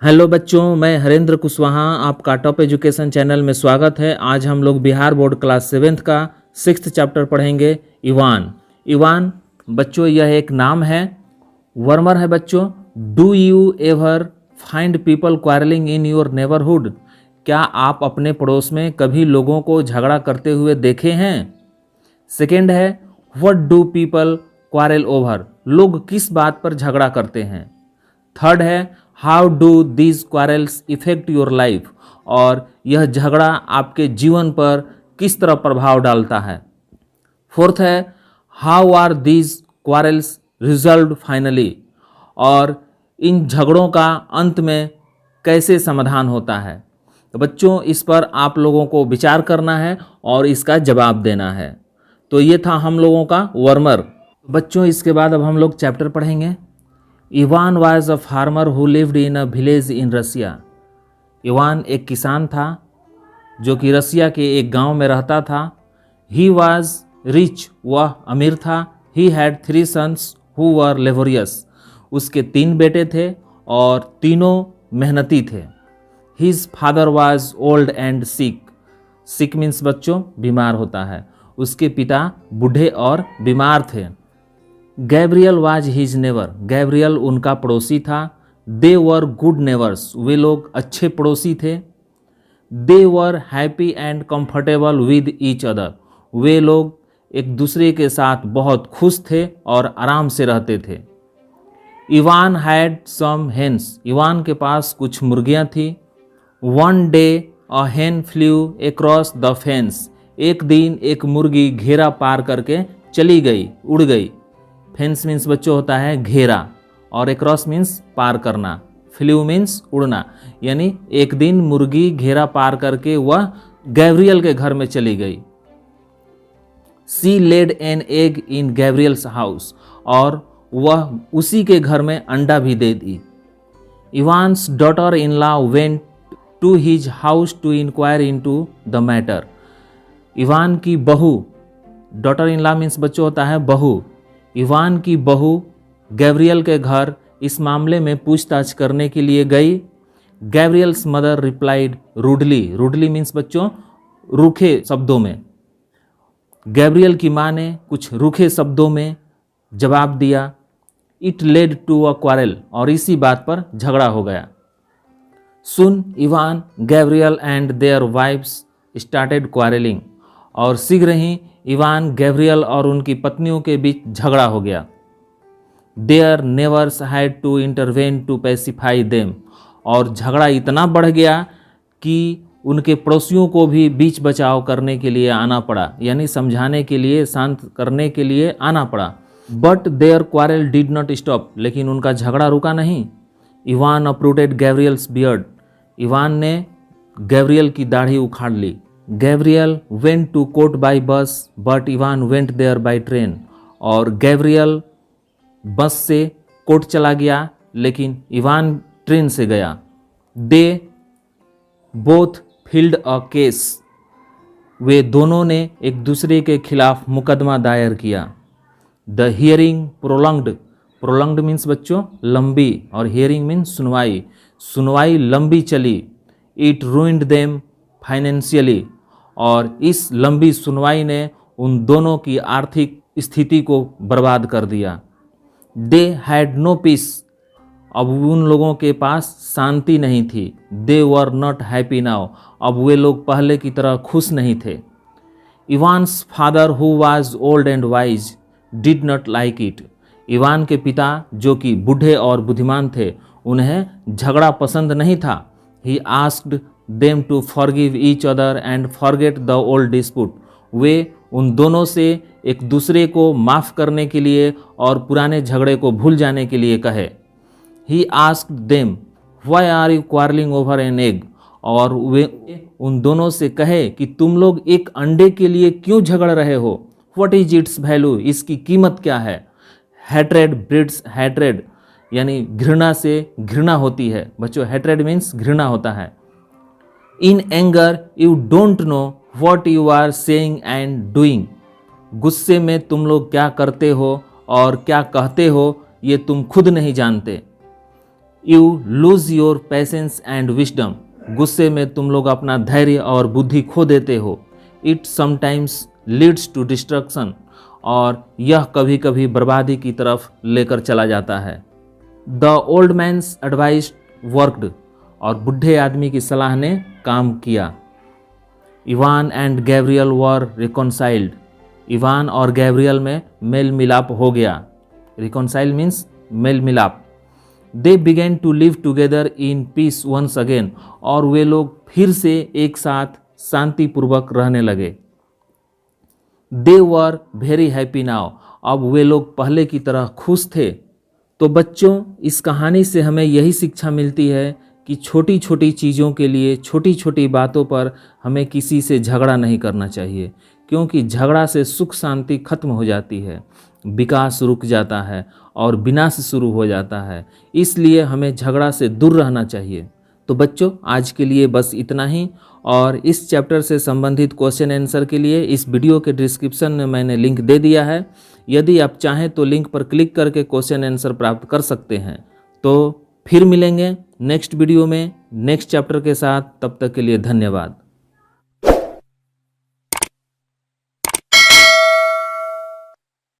Hello बच्चों, मैं हरेंद्र कुशवाहा, आपका टॉप एजुकेशन चैनल में स्वागत है। आज हम लोग बिहार बोर्ड क्लास 7th का 6th चैप्टर पढ़ेंगे, इवान। इवान बच्चों यह एक नाम है, वर्मर है बच्चों। Do you ever find people quarrelling in your neighbourhood? क्या आप अपने पड़ोस में कभी लोगों को झगड़ा करते हुए देखे हैं? सेकेंड है, what do people quarrel over? लोग किस बात पर झगड़ा करते हैं? थर्ड है, how do these quarrels effect your life? और यह झगड़ा आपके जीवन पर किस तरह प्रभाव डालता है? फोर्थ है, how are these quarrels resolved finally? और इन झगड़ों का अंत में कैसे समाधान होता है? तो बच्चों इस पर आप लोगों को विचार करना है और इसका जवाब देना है। तो ये था हम लोगों का वर्मर। बच्चों इसके बाद अब हम लोग चैप्टर पढ़ेंगे। Ivan was a farmer who lived in a village in Russia. Ivan एक किसान था जो कि रसिया के एक गांव में रहता था। ही वाज रिच, वह अमीर था। He had 3 sons who were laborious. उसके 3 बेटे थे और तीनों मेहनती थे। His father was old and sick. Sick means बच्चों बीमार होता है। उसके पिता बूढ़े और बीमार थे। Gabriel was his neighbour. Gabriel उनका पड़ोसी था। दे वर गुड नेबर्स। वे लोग अच्छे पड़ोसी थे। They were happy and comfortable with each other. वे लोग एक दूसरे के साथ बहुत खुश थे और आराम से रहते थे। Ivan had some hens. Ivan के पास कुछ मुर्गियां थी। वन डे अ हेन फ्ल्यू अक्रॉस द फेंस। एक दिन एक मुर्गी घेरा पार करके चली गई, उड़ गई। फेंस मीन्स बच्चों होता है घेरा और अक्रॉस मीन्स पार करना। फ्ल्यू मीन्स उड़ना। यानी एक दिन मुर्गी घेरा पार करके वह गैब्रियल के घर में चली गई। She laid an egg in Gabriel's house. और वह उसी के घर में अंडा भी दे दी। Ivan's daughter in law went to his house to inquire into the matter. Ivan की बहू, डॉटर इन लॉ मीन्स बच्चों होता है बहू। इवान की बहू गैब्रियल के घर इस मामले में पूछताछ करने के लिए गई। Gabriel's mother replied rudely. Rudely means बच्चों रूखे शब्दों में। गैब्रियल की माँ ने कुछ रूखे शब्दों में जवाब दिया। It led to a quarrel. और इसी बात पर झगड़ा हो गया। सुन Ivan, Gabriel and their wives started quarrelling. और शीघ्र ही इवान, गैब्रियल और उनकी पत्नियों के बीच झगड़ा हो गया। Their neighbours had to intervene to pacify them. और झगड़ा इतना बढ़ गया कि उनके पड़ोसियों को भी बीच बचाव करने के लिए आना पड़ा, यानी समझाने के लिए, शांत करने के लिए आना पड़ा। But their quarrel did not stop. लेकिन उनका झगड़ा रुका नहीं। Ivan uprooted Gabriel's beard. Ivan ने गैब्रियल की दाढ़ी उखाड़ ली। Gabriel went to court by bus but Ivan went there by train. और गैब्रियल बस से कोर्ट चला गया लेकिन इवान ट्रेन से गया। They both filed a case. वे दोनों ने एक दूसरे के खिलाफ मुकदमा दायर किया। The hearing prolonged. Prolonged means बच्चों लंबी और हियरिंग मीन्स सुनवाई। सुनवाई लंबी चली। It ruined them financially. और इस लंबी सुनवाई ने उन दोनों की आर्थिक स्थिति को बर्बाद कर दिया। They had no peace. अब उन लोगों के पास शांति नहीं थी। They were not happy now. अब वे लोग पहले की तरह खुश नहीं थे। Ivan's father who was old and wise did not like it. Ivan के पिता जो कि बूढ़े और बुद्धिमान थे, उन्हें झगड़ा पसंद नहीं था। He asked them to forgive each other and forget the old dispute. वे उन दोनों से एक दूसरे को माफ़ करने के लिए और पुराने झगड़े को भूल जाने के लिए कहे। He asked them why are you quarrelling over an egg. और वे उन दोनों से कहे कि तुम लोग एक अंडे के लिए क्यों झगड़ रहे हो? What is it's value? इसकी कीमत क्या है? Hatred breeds hatred. यानी घृणा से घृणा होती है बच्चों। हैट्रेड मीन्स घृणा होता है। In anger you don't know what you are saying and doing. गुस्से में तुम लोग क्या करते हो और क्या कहते हो ये तुम खुद नहीं जानते। You lose your patience and wisdom, गुस्से में तुम लोग अपना धैर्य और बुद्धि खो देते हो। It sometimes leads to destruction, और यह कभी कभी बर्बादी की तरफ लेकर चला जाता है। The old man's advice worked, और बुढ़े आदमी की सलाह ने काम किया। Ivan and Gabriel were reconciled, Ivan और गैब्रियल में मेल मिलाप हो गया। रिकॉन्साइल मीन्स मेल मिलाप। They began to live together in peace once again, और वे लोग फिर से एक साथ शांतिपूर्वक रहने लगे। दे वर वेरी हैप्पी नाउ, अब वे लोग पहले की तरह खुश थे। तो बच्चों, इस कहानी से हमें यही शिक्षा मिलती है कि छोटी छोटी चीज़ों के लिए, छोटी छोटी बातों पर हमें किसी से झगड़ा नहीं करना चाहिए, क्योंकि झगड़ा से सुख शांति खत्म हो जाती है, विकास रुक जाता है और विनाश शुरू हो जाता है। इसलिए हमें झगड़ा से दूर रहना चाहिए। तो बच्चों, आज के लिए बस इतना ही, और इस चैप्टर से संबंधित क्वेश्चन आंसर के लिए इस वीडियो के डिस्क्रिप्शन में मैंने लिंक दे दिया है। यदि आप चाहें तो लिंक पर क्लिक करके क्वेश्चन आंसर प्राप्त कर सकते हैं। तो फिर मिलेंगे नेक्स्ट वीडियो में नेक्स्ट चैप्टर के साथ। तब तक के लिए धन्यवाद।